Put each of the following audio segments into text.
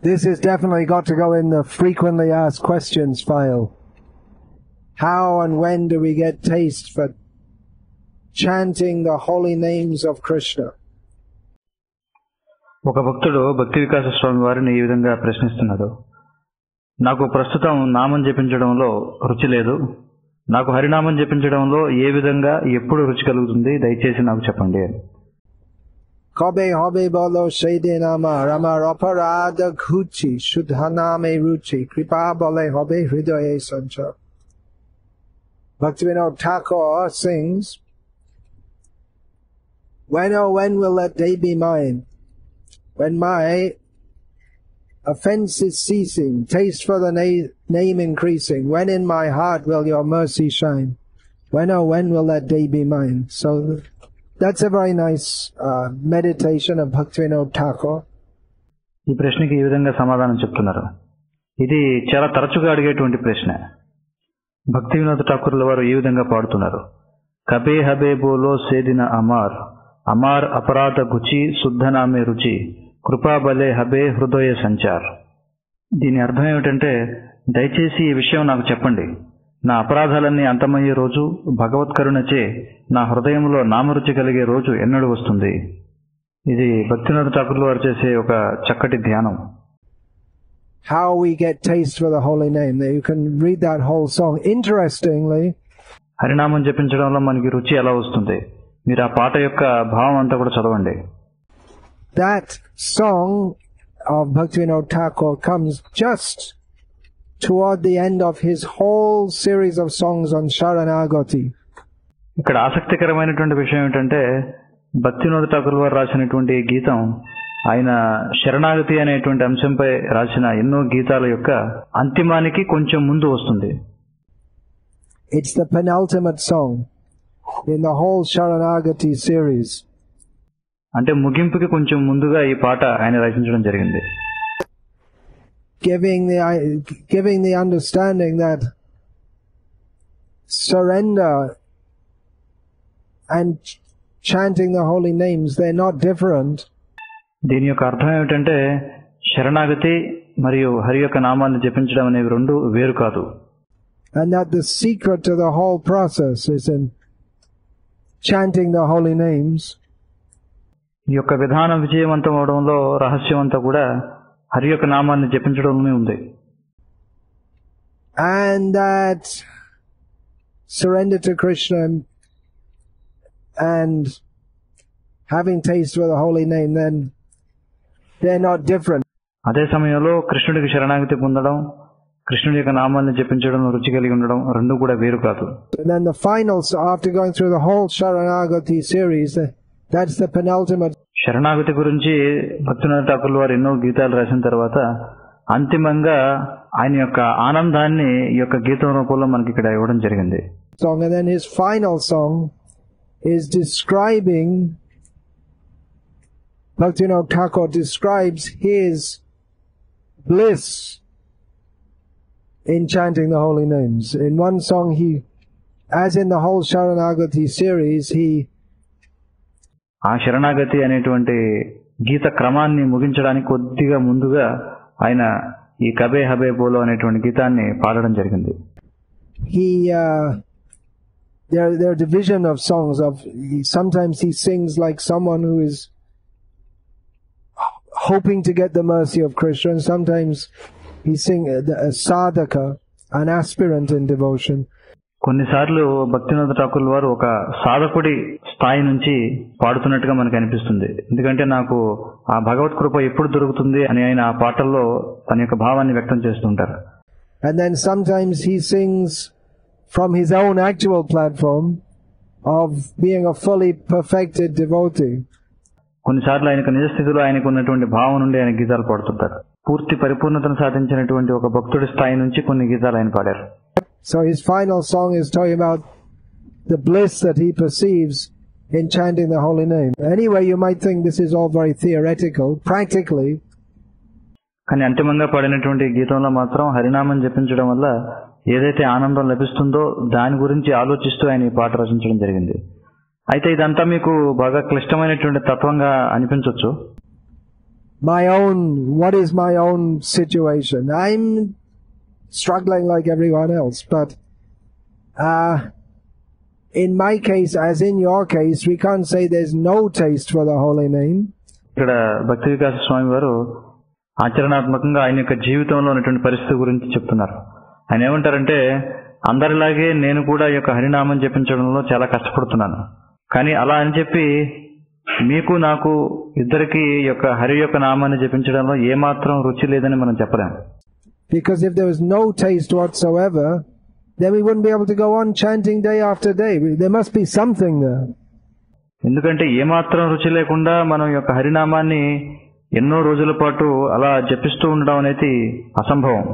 This has definitely got to go in the frequently asked questions file. How and when do we get taste for chanting the holy names of Krishna? ఒక భక్తుడు భక్తి వికాస స్వామి వారిని ఈ విధంగా ప్రశ్నిస్తున్నాడు. నాకు ప్రస్తుతం నామం జపించడంలో రుచి లేదు. నాకు హరినామం జపించడంలో ఏ విధంగా ఎప్పుడు రుచి కలుగుతుంది, దయచేసి నాకు చెప్పండి అని. Kobe hobe bolo shede namar amar aparada kuchi shudhaname ruchi kripa bole hobe hridaye sanchar. Bhaktivinoda Thakur sings, when oh when will that day be mine, when my offense is ceasing, taste for the name increasing, when in my heart will your mercy shine, when oh when will that day be mine. So that's a very nice meditation of Bhaktivinoda Thakur. ఈ ప్రశ్నకి ఈ విధంగా సమాధానం చెప్తున్నారు. ఇది చాలా తరచుగా అడిగేటువంటి ప్రశ్న. భక్తి వినోద ఠాకూర్ల వారు ఈ విధంగా పాడుతున్నారు. కబే హబే బోలో సేదిన అమార్ అమార్ అపరాధ గుచి శుద్ధనామే రుచి కృపా బలే హబే హృదయ సంచార్. దీని అర్థం ఏమిటంటే, దయచేసి ఈ విషయం నాకు చెప్పండి. నా అపరాధాలన్నీ అంతమయ్యే రోజు, భగవత్కరుణచే నా హృదయంలో నామరుచి కలిగే రోజు ఎన్నడూ వస్తుంది. ఇది భక్తినాథ ఠాకూర్ల వారు చేసే ఒక చక్కటి ధ్యానం. How we get taste for the holy name. You can read that whole song. Interestingly, హరినామం జపించడంలో మనకి రుచి ఎలా వస్తుంది, మీరు ఆ పాట యొక్క భావం అంతా కూడా చదవండి. That song of Bhaktivinoda Thakur comes just toward the end of his whole series of songs on Sharanagati. ఇక్కడ ఆసక్తికరమైనటువంటి విషయం ఏంటంటే, భక్తివినోద ఠాకూర్ వారు రాసినటువంటి గీతం ఆయన శరణాగతి అనేటువంటి అంశంపై రాసిన ఎన్నో గీతాల యొక్క అంతిమానికి కొంచెం ముందు వస్తుంది. It's the penultimate song in the whole Sharanagati series. అంటే ముగింపుకి కొంచెం ముందుగా ఈ పాట ఆయన రచించడం జరిగింది. Giving the understanding that surrender and chanting the holy names, they're not different. దీని యొక్క అర్థం ఏమిటంటే, శరణాగతి మరియు హరి యొక్క నామాన్ని జపించడం అనేవి రెండు వేరు కాదు. And that the secret to the whole process is in chanting the holy names. ఈ యొక్క విధానం విజయవంతం అవడంలో రహస్యం అంతా కూడా హరి యొక్క నామాన్ని జపించడంలోనే ఉంది. And that surrender to Krishna and having taste for the holy name, then they're not different. అదే సమయంలో కృష్ణుడికి శరణాగతి పొందడం, కృష్ణుడి యొక్క నామాన్ని జపించడం, రుచి కలిగి ఉండడం రెండు కూడా వేరు కాదు. And then the final, after going through the whole Sharanagati series, that's the penultimate. శరణాగతి గురించి భక్తినాథ ఠాకూర్ వారు ఎన్నో గీతాలు రాసిన తర్వాత అంతిమంగా ఆయన యొక్క ఆనందాన్ని ఈ యొక్క గీతం రూపంలో మనకి ఇక్కడ ఇవ్వడం జరిగింది. Song, and then his final song is describing, Bhaktivinoda Thakur describes his bliss in chanting the holy names. In one song, he, as in the whole Sharanagati series, ఆ శరణాగతి అనేటువంటి గీత క్రమాన్ని ముగించడానికి కొద్దిగా ముందుగా ఆయన ఈ కబే హబే బోలో అనేటువంటి గీతాన్ని పాడడం జరిగింది. There are division of songs. Sometimes he sings like someone who is hoping to get the mercy of Krishna, and sometimes he sings a sadhaka, an aspirant in devotion. కొన్నిసార్లు భక్తినాథ ఠాకూర్ వారు ఒక సాధకుడి స్థాయి నుంచి పాడుతున్నట్టుగా మనకు అనిపిస్తుంది. ఎందుకంటే నాకు ఆ భగవత్ కృప ఎప్పుడు దొరుకుతుంది అని ఆయన ఆ పాటల్లో తన యొక్క భావాన్ని వ్యక్తం చేస్తుంటారు. And then sometimes he sings from his own actual platform of being a fully perfected devotee. కొన్నిసార్లు ఆయనకు నిజ స్థితిలో ఆయనకు ఉన్నటువంటి భావం నుండి ఆయన గీతాలు పాడుతుంటారు. పూర్తి పరిపూర్ణతను సాధించినటువంటి ఒక భక్తుడి స్థాయి నుంచి కొన్ని గీతాలు ఆయన పాడారు. So his final song is talking about the bliss that he perceives in chanting the holy name. Anyway, you might think this is all very theoretical. Practically, కానీ అంతిమంగా పాడినటువంటి గీతంలో మాత్రం హరినామం జపించడం వల్ల ఏదైతే ఆనందం లభిస్తుందో దాని గురించి ఆలోచిస్తూ ఆయన ఈ పాట రచించడం జరిగింది. అయితే ఇదంతా మీకు బాగా క్లిష్టమైనటువంటి తత్వంగా అనిపించవచ్చు. what is my own situation. I'm struggling like everyone else, but in my case, as in your case, we can't say there's no taste for the holy name. ఇక్కడ భక్తి వికాస స్వామి వారు ఆచరణాత్మకంగా ఆయన యొక్క జీవితంలో ఉన్నటువంటి పరిస్థితి గురించి చెప్తున్నారు. ఆయన ఏమంటారంటే, అందరిలాగే నేను కూడా ఈ యొక్క హరినామం జపించడంలో చాలా కష్టపడుతున్నాను, కానీ అలా అని చెప్పి మీకు నాకు ఇద్దరికి యొక్క హరి యొక్క నామాన్ని జపించడంలో ఏమాత్రం రుచి లేదని మనం చెప్పలేము. Because if there was no taste whatsoever, then we wouldn't be able to go on chanting day after day. There must be something there. ఎందుకంటే ఏమాత్రం రుచి లేకుండా మనం యొక్క హరినామాన్ని ఎన్నో రోజుల పాటు అలా జపిస్తూ ఉండడం అనేది అసంభవం.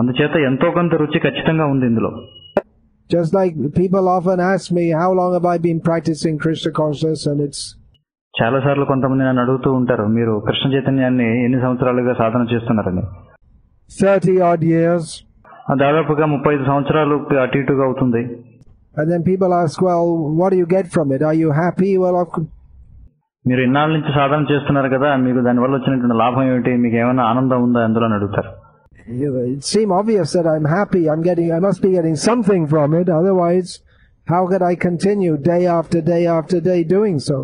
అందుచేత ఎంతో కొంత రుచి ఖచ్చితంగా ఉంది ఇందులో. Just like people often ask me, how long have I been practicing Krishna consciousness? And it's చాలా సార్లు కొంతమంది నన్ను అడుగుతూ ఉంటారు, మీరు కృష్ణ చైతన్యాన్ని ఎన్ని సంవత్సరాలుగా సాధన చేస్తున్నారని. 30 odd years. దాదాపుగా 35 సంవత్సరాలు అటు ఇటుగా అవుతుంది. And then people ask, well, what do you get from it? Are you happy? Well, మీరు ఇన్నాళ్ళ నుంచి సాధన చేస్తున్నారు కదా, మీకు దానివల్ల వచ్చినటువంటి లాభం ఏమిటి, మీకు ఏమైనా ఆనందం ఉందా అందులో అని అడుగుతారు. It seems obvious that I'm happy. I must be getting something from it. Otherwise, how could I continue day after day after day doing so?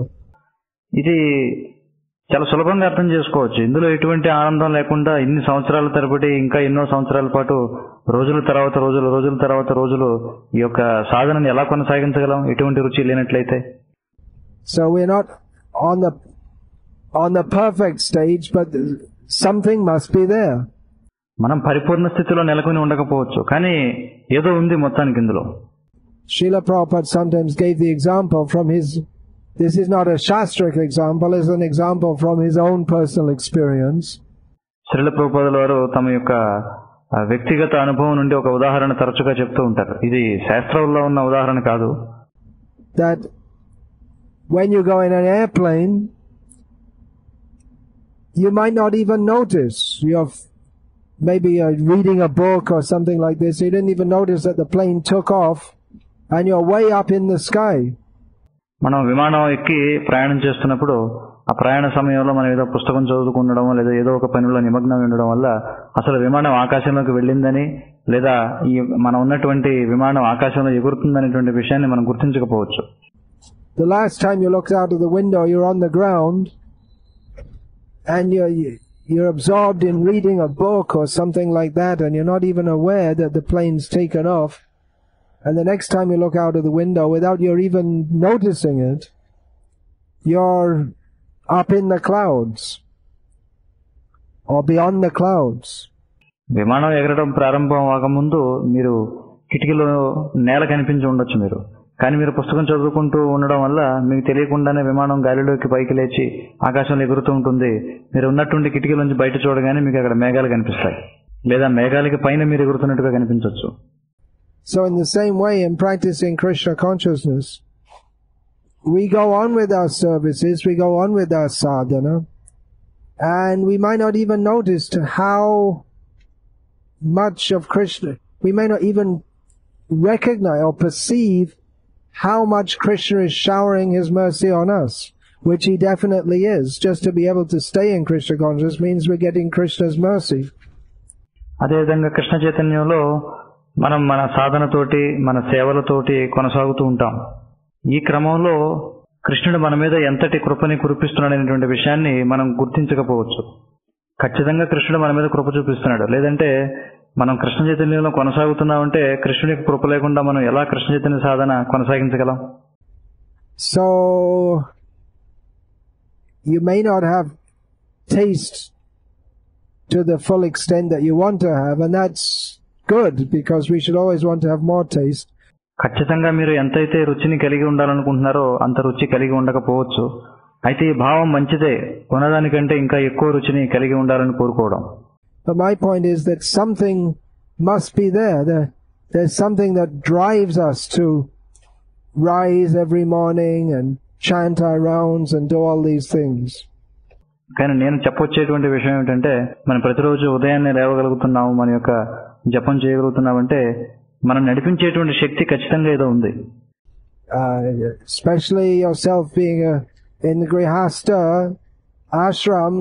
ఇది చాలా సులభంగా అర్థం చేసుకోవచ్చు. ఇందులో ఎటువంటి ఆనందం లేకుండా ఇన్ని సంవత్సరాల తరబడి ఇంకా ఎన్నో సంవత్సరాల పాటు రోజుల తర్వాత రోజులు ఈ యొక్క సాధనని ఎలా కొనసాగించగలం ఎటువంటి రుచి లేనట్లయితే? So we're not on the perfect stage, but something must be there. మనం పరిపూర్ణ స్థితిలో నెలకొని ఉండకపోవచ్చు, కానీ ఏదో ఉంది మొత్తానికి ఇందులో. Srila Prabhupada sometimes gave the example from his. This is not a shastric example; it's an example from his own personal experience. Srila ప్రభుపాదుల వారు తమ యొక్క వ్యక్తిగత అనుభవం నుండి ఒక ఉదాహరణ తరచుగా చెప్తూ ఉంటారు. ఇది శాస్త్రంలో ఉన్న ఉదాహరణ కాదు. That when you go in an airplane, you might not even notice. You're maybe reading a book or something like this. You didn't even notice that the plane took off, and you're way up in the sky. మనం విమానం ఎక్కి ప్రయాణం చేస్తున్నప్పుడు ఆ ప్రయాణ సమయంలో మనం ఏదో పుస్తకం చదువుకుండడం లేదా ఏదో ఒక పనిలో నిమగ్నం ఉండడం వల్ల అసలు విమానం ఆకాశంలోకి వెళ్ళిందని లేదా ఈ మనం ఉన్నటువంటి విమానం ఆకాశంలో ఎగురుతుందనేటువంటి విషయాన్ని మనం గుర్తించకపోవచ్చు. The last time you looked out of the window, you're on the ground, and you're absorbed in reading a book or something like that, and you're not even aware that the plane's taken off. And the next time you look out of the window, without you even noticing it, you're up in the clouds or beyond the clouds. విమానం ఎగరడం ప్రారంభం అవ్వకముందు మీరు కిటికీలో నేల కనిపించి ఉండొచ్చు మీరు, కానీ మీరు పుస్తకం చదువుకుంటూ ఉండడం వల్ల మీకు తెలియకుండానే విమానం గాలిలోకి పైకి లేచి ఆకాశంలో ఎగురుతూ ఉంటుంది. మీరు ఉన్నటువంటి కిటికీ నుంచి బయట చూడగానే మీకు అక్కడ మేఘాలు కనిపిస్తాయి, లేదా మేఘాలకి పైన మీరు ఎగురుతున్నట్టుగా కనిపించవచ్చు. So in the same way, in practicing Krishna consciousness, we go on with our services, we go on with our sadhana, and we might not even notice how much of Krishna, we may not even recognize or perceive how much Krishna is showering His mercy on us, which He definitely is. Just to be able to stay in Krishna consciousness means we're getting Krishna's mercy. అదేవిధంగా కృష్ణ చైతన్యంలో మనం మన సాధనతోటి మన సేవలతోటి కొనసాగుతూ ఉంటాం. ఈ క్రమంలో కృష్ణుడు మన మీద ఎంతటి కృపని కురిపిస్తున్నాడనేటువంటి విషయాన్ని మనం గుర్తించకపోవచ్చు. ఖచ్చితంగా కృష్ణుడు మన మీద కృప చూపిస్తున్నాడు. లేదంటే మనం కృష్ణ చైతన్యంలో కొనసాగుతున్నామంటే కృష్ణుడి కృప లేకుండా మనం ఎలా కృష్ణ చైతన్య సాధన కొనసాగించగలం? So you may not have taste to the full extent that you want to have, and that's good, because we should always want to have more taste. ఖచ్చితంగా మీరు ఎంతైతే రుచిని కలిగి ఉండాలనుకుంటున్నారో అంత రుచి కలిగి ఉండకపోవచ్చు. అయితే ఈ భావం మంచిదే, ఉన్నదానికంటే ఇంకా ఎక్కువ రుచిని కలిగి ఉండాలని కోరుకోవడం. But my point is that something must be there. There's something that drives us to rise every morning and chant our rounds and do all these things. కానీ నేను చెప్పొచ్చేటువంటి విషయం ఏమిటంటే, మనం ప్రతిరోజు ఉదయాన్నే లేవగలుగుతున్నాము, మన యొక్క జపం చేయగలుగుతున్నామంటే మనం నడిపించేటువంటి శక్తి ఖచ్చితంగా ఏదో ఉంది. Especially yourself being in the Grihastha ashram,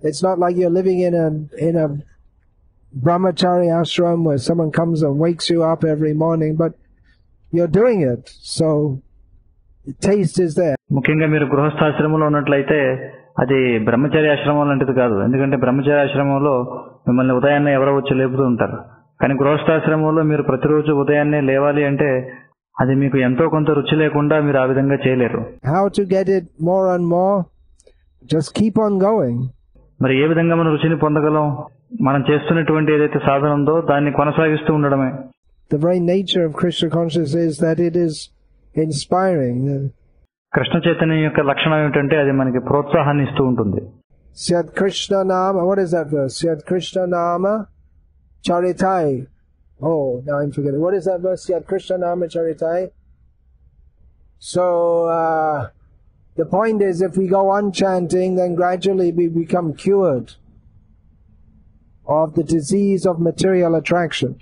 It's not like you're living in a brahmachari ashram where someone comes and wakes you up every morning, but you're doing it, so the taste is there. ముఖ్యంగా మీరు గృహస్థాశ్రమంలో ఉన్నట్లయితే అది బ్రహ్మచర్య ఆశ్రమం లాంటిది కాదు. ఎందుకంటే బ్రహ్మచర్య ఆశ్రమంలో మిమ్మల్ని ఉదయాన్నే ఎవరో వచ్చి లేపుతూ ఉంటారు. కానీ గృహస్థాశ్రమంలో మీరు ప్రతిరోజు ఉదయాన్నే లేవాలి అంటే అది మీకు ఎంతో కొంత రుచి లేకుండా మీరు ఆ విధంగా చేయలేరు. How to get it more and more? Just keep on going. మరి ఏ విధంగా మనం రుచిని పొందగలం? మనం చేస్తున్నటువంటి ఏదైతే సాధన ఉందో దాన్ని కొనసాగిస్తూ ఉండడమే. The very nature of Krishna consciousness is that it is inspiring. Krishna చైతన్యం యొక్క లక్షణం ఏమిటంటే అది మనకి ప్రోత్సాహాన్ని ఇస్తూ ఉంటుంది. Syat Krishna Nama, what is that verse? Syat Krishna Nama Charitai. Oh, now I'm forgetting. What is that verse? Syat Krishna Nama Charitai. So, the point is, if we go on chanting, then gradually we become cured of the disease of material attraction.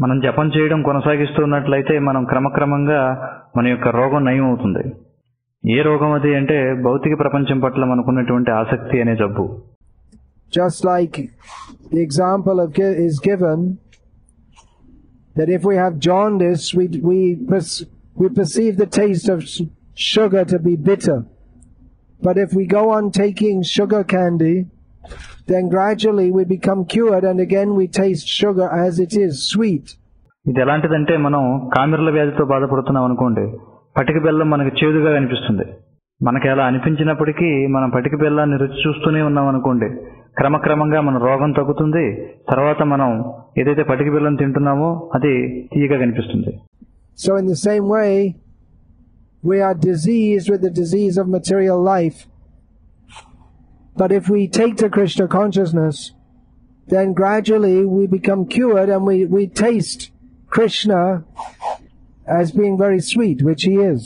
మనం జపం చేయడం కొనసాగిస్తున్నట్లయితే మనం క్రమక్రమంగా మన యొక్క రోగం నయం అవుతుంది. ఏ రోగం అది అంటే భౌతిక ప్రపంచం పట్ల మనకున్నటువంటి ఆసక్తి అనే జబ్బు. Just like the example is given that if we have jaundice, we perceive the taste of sugar to be bitter. But if we go on taking sugar candy, then gradually we become cured and again we taste sugar as it is, sweet. ఇది ఎలాంటిదంటే మనం కామెర్ల వ్యాధితో బాధపడుతున్నాం అనుకోండి, పటిక బెల్లం మనకు చేదుగా అనిపిస్తుంది. మనకి అలా అనిపించినప్పటికీ మనం పటిక బెల్లాన్ని రుచి చూస్తూనే ఉన్నాం అనుకోండి, క్రమక్రమంగా మన రోగం తగ్గుతుంది. తర్వాత మనం ఏదైతే పటిక బెల్లం తింటున్నామో అది తీయగా కనిపిస్తుంది. So in the same way, we are diseased with the disease of material life. But if we take to Krishna consciousness, then gradually we become cured and we taste Krishna as being very sweet, which he is.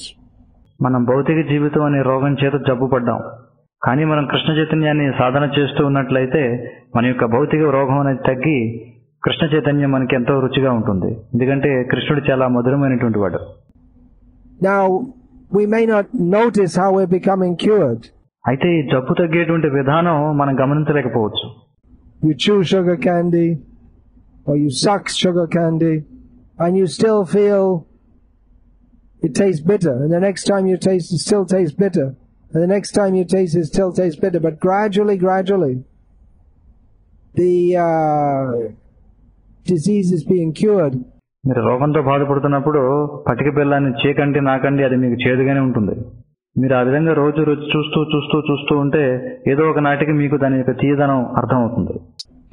మనం భౌతిక జీవితం అనే రోగం చేత జబ్బు పడ్డాం. కానీ మనం కృష్ణ చైతన్యాన్ని సాధన చేస్తూ ఉన్నట్లయితే మన యొక్క భౌతిక రోగం అనేది తగ్గి కృష్ణ చైతన్యం మనకి ఎంతో రుచిగా ఉంటుంది. ఎందుకంటే కృష్ణుడు చాలా మధురమైనటువంటి వాడు. Now, we may not notice how we're becoming cured. అయితే ఈ జబ్బు తగ్గేటువంటి విధానం మనం గమనించలేకపోవచ్చు. You chew sugar candy or you suck sugar candy and you still feel it tastes bitter, and the next time you taste it still tastes bitter, and the next time you taste it still tastes bitter, but gradually the disease is being cured. మీరు రోగంతో బాధపడుతున్నప్పుడు పటిక బెల్లాన్ని చేకండి నాకండి అది మీకు చేదుగానే ఉంటుంది. మీరు ఆ విధంగా రోజు రుచి చూస్తూ ఉంటే ఏదో ఒక నాటికి మీకు దాని యొక్క తీయదనం అర్థమవుతుంది.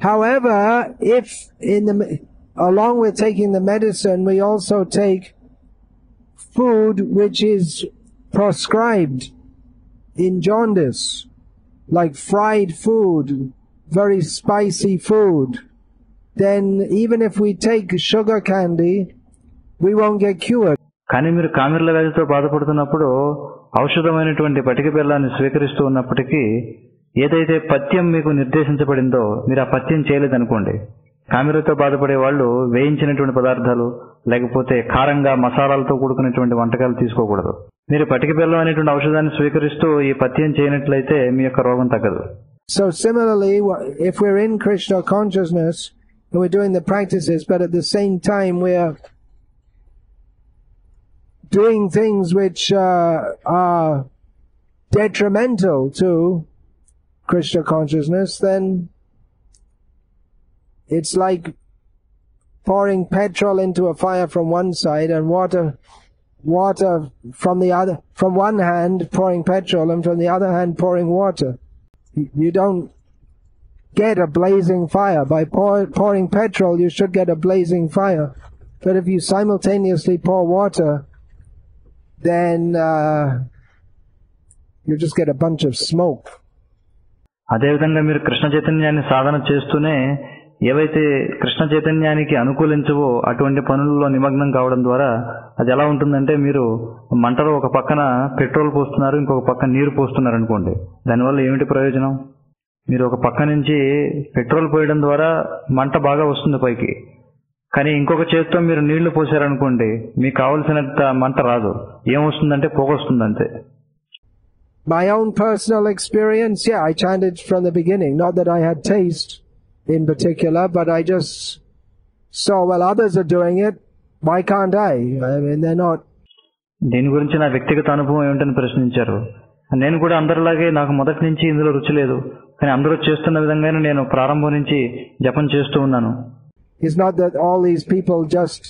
However, if along with taking the medicine, we also take food which is proscribed in jaundice, like fried food, very spicy food, then even if we take sugar candy, we won't get cured. కానీ మీరు కామెర్ల వ్యాధితో బాధపడుతున్నప్పుడు ఔషధమైనటువంటి పటిక బెల్లాన్ని స్వీకరిస్తూ ఉన్నప్పటికీ ఏదైతే పథ్యం మీకు నిర్దేశించబడిందో మీరు ఆ పథ్యం చేయలేదనుకోండి, కామెర్లతో బాధపడే వాళ్ళు వేయించినటువంటి పదార్థాలు లేకపోతే కారంగా మసాలాలతో కూడుకున్నటువంటి వంటకాలు తీసుకోకూడదు. మీరు పటిక బెల్లం అనేటువంటి ఔషధాన్ని స్వీకరిస్తూ ఈ పథ్యం చేయనట్లయితే మీ యొక్క రోగం తగ్గదు. So similarly, if we're in Krishna consciousness and we're doing the practices, but at the same time we're doing things which are detrimental to Krishna consciousness, then it's like pouring petrol into a fire from one side and water from the other, from one hand pouring petrol and from the other hand pouring water. You don't get a blazing fire. By pouring petrol you should get a blazing fire, but if you simultaneously pour water, then you just get a bunch of smoke. అదేవిధంగా మీరు కృష్ణ చైతన్యాన్ని సాధన చేస్తూనే ఏవైతే కృష్ణ చైతన్యానికి అనుకూలించవో అటువంటి పనుల్లో నిమగ్నం కావడం ద్వారా అది ఎలా ఉంటుందంటే మీరు మంటలో ఒక పక్కన పెట్రోల్ పోస్తున్నారు, ఇంకొక పక్కన నీరు పోస్తున్నారు అనుకోండి. దానివల్ల ఏమిటి ప్రయోజనం? మీరు ఒక పక్క నుంచి పెట్రోల్ పోయడం ద్వారా మంట బాగా వస్తుంది పైకి, కానీ ఇంకొక చేత్తో మీరు నీళ్లు పోసారనుకోండి మీకు కావలసినంత మంట రాదు. ఏమొస్తుందంటే పొగ వస్తుంది అంతే. My own personal experience, yeah, I chanted from the beginning. Not that I had taste in particular, but I just saw, well, others are doing it. Why can't I? I mean, they're not. దీని గురించి నా వ్యక్తిగత అనుభవం ఏమిటని ప్రశ్నించారు. నేను కూడా అందరిలాగే నాకు మొదటి నుంచి ఇందులో రుచి లేదు, కానీ అందరూ చేస్తున్న విధంగానే నేను ప్రారంభం నుంచి జపం చేస్తూ ఉన్నాను. It's not that all these people just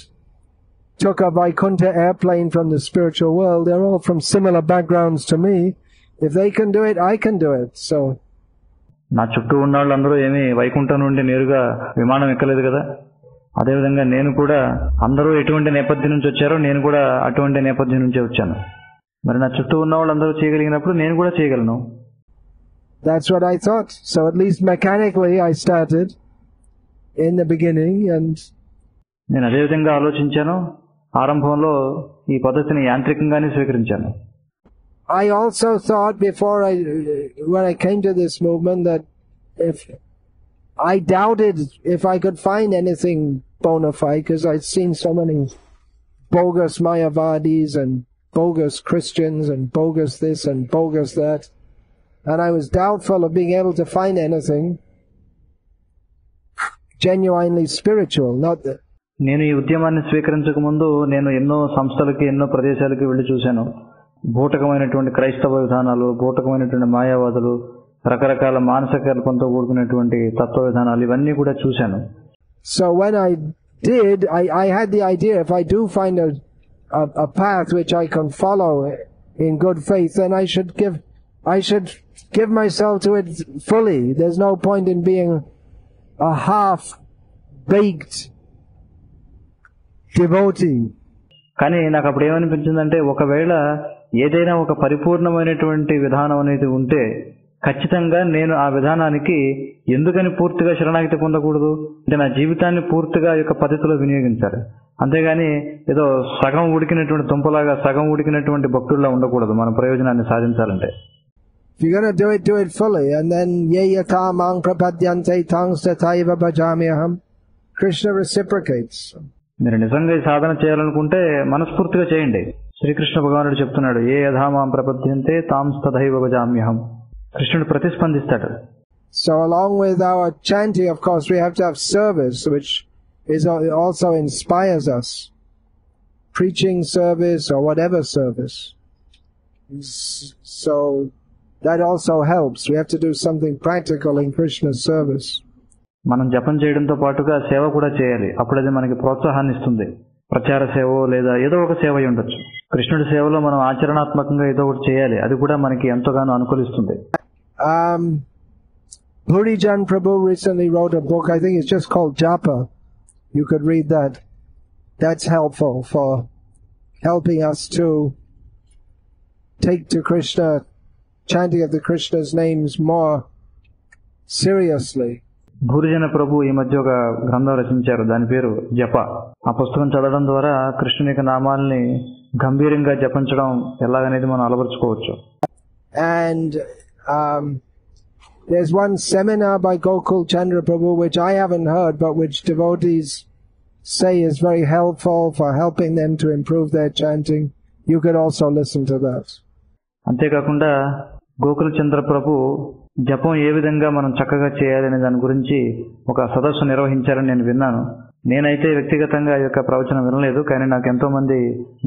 took a Vaikuntha airplane from the spiritual world. They're all from similar backgrounds to me. If they can do it, I can do it. So నా చుట్టూ ఉన్న వాళ్ళందరూ ఏమీ వైకుంఠం నుండి నేరుగా విమానం ఎక్కలేదు కదా. అదేవిధంగా నేను కూడా అందరూ ఎటువంటి నేపథ్యం నుంచి వచ్చారో నేను కూడా అటువంటి నేపథ్యం నుంచే వచ్చాను. మరి నా చుట్టూ ఉన్న వాళ్ళందరూ చేయగలిగినప్పుడు నేను కూడా చేయగలను. That's what I thought. So at least mechanically I started in the beginning, and నేను అదే విధంగా ఆలోచించాను. ఆరంభంలో ఈ పద్ధతిని యాంత్రికంగానే స్వీకరించాను. I also thought when I came to this movement, that if I doubted if I could find anything bona fide, because I'd seen so many bogus Mayavadis and bogus Christians and bogus this and bogus that, and I was doubtful of being able to find anything genuinely spiritual, not that. నేను ఈ ఉద్యమాన్ని స్వీకరించక ముందు నేను ఎన్నో సంస్థలకి ఎన్నో ప్రదేశాలకి వెళ్ళి చూశాను. బూటకమైనటువంటి క్రైస్తవ విధానాలు, బూటకమైనటువంటి మాయావాదులు, రకరకాల మానసిక కల్పంతో కూడుకున్నటువంటి తత్వ విధానాలు, ఇవన్నీ కూడా చూశాను. So when I did, I had the idea, if I do find a path which I can follow in good faith, then I should give myself to it fully. There's no point in being a half-baked devotee. కానీ నాకు అప్పుడు ఏమనిపించిందంటే, ఒకవేళ ఏదైనా ఒక పరిపూర్ణమైనటువంటి విధానం అనేది ఉంటే ఖచ్చితంగా నేను ఆ విధానానికి ఎందుకని పూర్తిగా శరణాగతి పొందకూడదు, అంటే నా జీవితాన్ని పూర్తిగా యొక్క పద్ధతిలో వినియోగించాలి. అంతేగాని ఏదో సగం ఉడికినటువంటి దుంపలాగా సగం ఉడికినటువంటి భక్తుల్లా ఉండకూడదు మన ప్రయోజనాన్ని సాధించాలంటే. If you're going to do it fully, and then ye yatha mang prapadyante tang tataiva bhajamyaham, Krishna reciprocates. మీరు నిజంగా ఈ సాధన చేయాలనుకుంటే మనస్ఫూర్తిగా చేయండి. శ్రీకృష్ణ భగవానుడు చెప్తున్నాడు, ఏ యథామాం ప్రపద్యంతే తాం తథైవ భజామ్యహం. కృష్ణుడు ప్రతిస్పందిస్తాడు. So along with our chanting, of course, we have to have service, which also inspires us. Preaching service or whatever service. So that also helps. We have to do something practical in Krishna's service. మనం జపం చేయడంతో పాటుగా సేవ కూడా చేయాలి. అప్పుడు అది మనకి ప్రోత్సాహాన్ని ఇస్తుంది. ప్రచార సేవ లేదా ఏదో ఒక సేవ ఉండొచ్చు. కృష్ణుడి సేవలో మనం ఆచరణాత్మకంగా ఏదో ఒకటి చేయాలి. అది కూడా మనకి ఎంతగానో అనుకూలిస్తుంది. Purijan Prabhu recently wrote a book, I think it's just called Japa. You could read that. That's helpful for helping us to take to Krishna, chanting of the Krishna's names more seriously. భూరిజన ప్రభు ఈ మధ్య ఒక గ్రంథం రచించారు, దాని పేరు జప. ఆ పుస్తకం చదవడం ద్వారా కృష్ణుని యొక్క నామాల్ని గంభీరంగా జపించడం ఎలాగనేది మనం అలవరుచుకోవచ్చు. And there's one seminar by Gokul Chandra Prabhu which I haven't heard, but which devotees say is very helpful for helping them to improve their chanting. You could also listen to that. అంతేకాకుండా గోకుల్ చంద్ర ప్రభు జపం ఏ విధంగా మనం చక్కగా చేయాలనే దాని గురించి ఒక సదస్సు నిర్వహించారని నేను విన్నాను. నేనైతే వ్యక్తిగతంగా ఈ యొక్క ప్రవచనం వినలేదు, కానీ నాకు ఎంతో మంది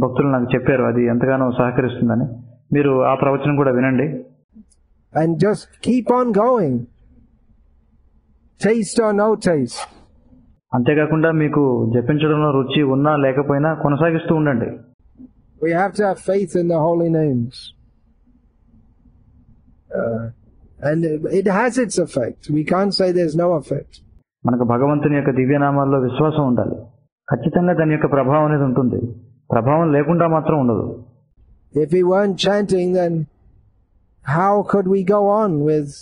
భక్తులు నాకు చెప్పారు అది ఎంతగానో సహకరిస్తుందని. మీరు ఆ ప్రవచనం కూడా వినండి. And just keep on going. Taste or no taste. అంతేకాకుండా మీకు జపించడంలో రుచి ఉన్నా లేకపోయినా కొనసాగిస్తూ ఉండండి. We have to have faith in the holy names. And it has its effect. We can't say there's no effect. మనకు భగవంతుని యొక్క దివ్యనామాల్లో విశ్వాసం ఉండాలి. ఖచ్చితంగా దాని యొక్క ప్రభావం అనేది ఉంటుంది. ప్రభావం లేకుండా మాత్రం ఉండదు. If we weren't chanting, then how could we go on with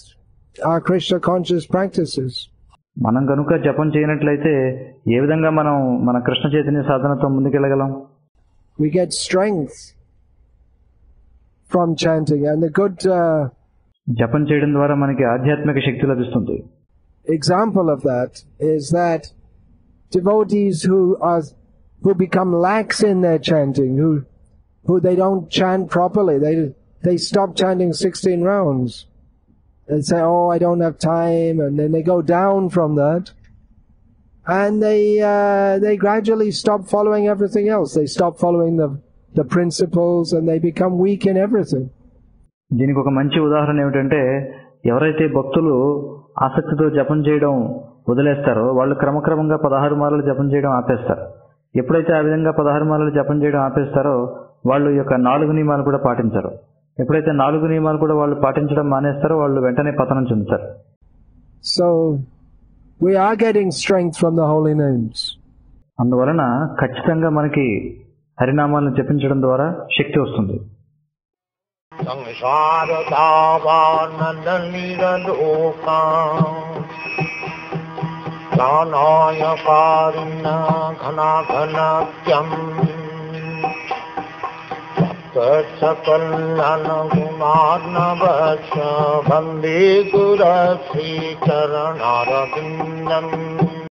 our Krishna conscious practices? మనం కనుక జపం చేయనట్లయితే ఏ విధంగా మనం మన కృష్ణ చైతన్య సాధనతో ముందుకెళ్ళగలం? We get strength from chanting, and the good జపం చేయడం ద్వారా మనకి ఆధ్యాత్మిక శక్తి లభిస్తుంది. Example of that is that devotees who become lax in their chanting, who they don't chant properly, they stop chanting 16 rounds. They say, oh, I don't have time, and then they go down from that. And they gradually stop following everything else. They stop following the principles, and they become weak in everything. దీనికి ఒక మంచి ఉదాహరణ ఏమిటంటే, ఎవరైతే భక్తులు ఆసక్తితో జపం చేయడం వదిలేస్తారో వాళ్ళు క్రమక్రమంగా 16 మాలలు జపం చేయడం ఆపేస్తారు. ఎప్పుడైతే ఆ విధంగా 16 మాలలు జపం చేయడం ఆపేస్తారో వాళ్ళు ఈ యొక్క 4 నియమాలు కూడా పాటించరు. ఎప్పుడైతే 4 నియమాలు కూడా వాళ్ళు పాటించడం మానేస్తారో వాళ్ళు వెంటనే పతనం చెందుతారు. So we are getting strength from the holy names. అందువలన ఖచ్చితంగా మనకి హరినామాలను జపించడం ద్వారా శక్తి వస్తుంది. వందే గురు శ్రీ చరణారవిందం.